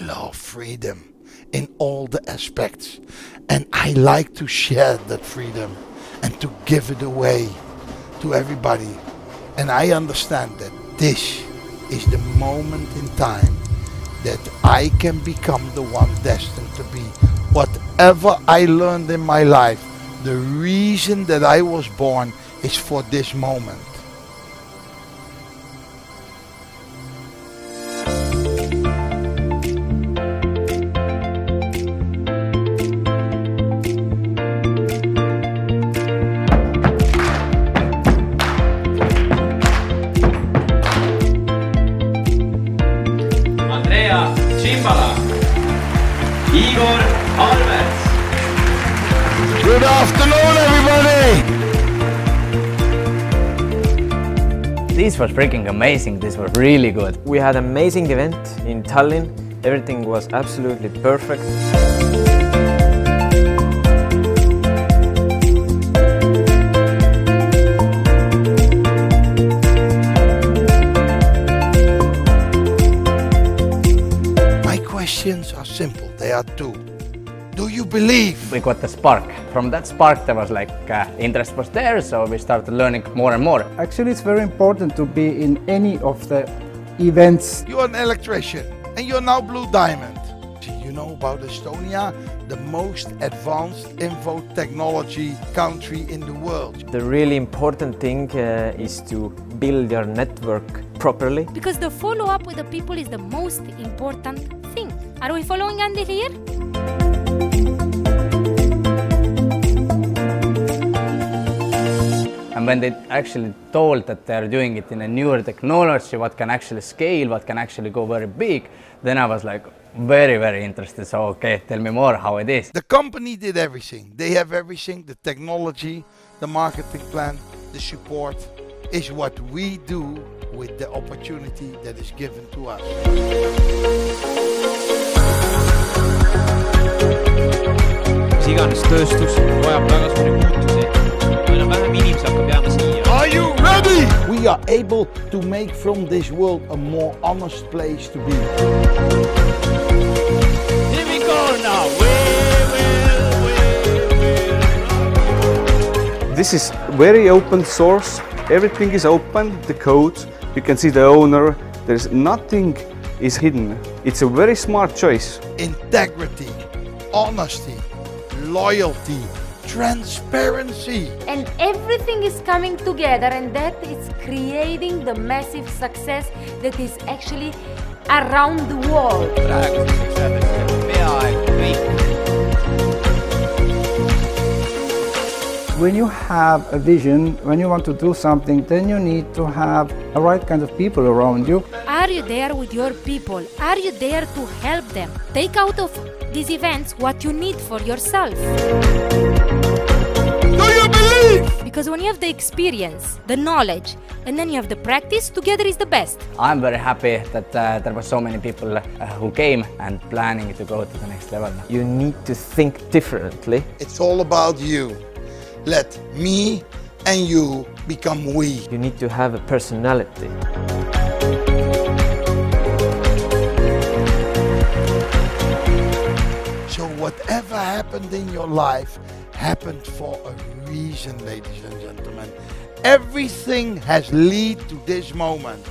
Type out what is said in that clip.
love freedom in all the aspects, and I like to share that freedom and to give it away to everybody. And I understand that this is the moment in time that I can become the one destined to be. Whatever I learned in my life, the reason that I was born is for this moment. Good afternoon, everybody! This was freaking amazing. This was really good. We had an amazing event in Tallinn. Everything was absolutely perfect. My questions are simple. They are two. Do you believe? We got the spark. From that spark there was like interest was there, so we started learning more and more. Actually, it's very important to be in any of the events. You're an electrician and you're now Blue Diamond. You know about Estonia, the most advanced info technology country in the world. The really important thing is to build your network properly. Because the follow-up with the people is the most important thing. Are we following Andy here? And when they actually told that they are doing it in a newer technology, what can actually scale, what can actually go very big, then I was like very, very interested. So, okay, tell me more how it is. The company did everything. They have everything, the technology, the marketing plan, the support is what we do with the opportunity that is given to us. Mis iganes tööstus vajab väga suuri muutusi. Aina vähem inimesi hakkab jääma siia. Are you ready? We are able to make from this world a more honest place to be. Here we go now. This is very open source. Everything is open, the code. You can see the owner. There's nothing is hidden. It's a very smart choice. Integrity, honesty, loyalty, transparency. And everything is coming together, and that is creating the massive success that is actually around the world. Praeguseks öeldakse peaaegu kõik. When you have a vision, when you want to do something, then you need to have the right kind of people around you. Are you there with your people? Are you there to help them? Take out of these events what you need for yourself. Do you believe? Because when you have the experience, the knowledge, and then you have the practice, together is the best. I'm very happy that there were so many people who came and planning to go to the next level. You need to think differently. It's all about you. Let me and you become we. You need to have a personality. So whatever happened in your life happened for a reason, ladies and gentlemen. Everything has led to this moment.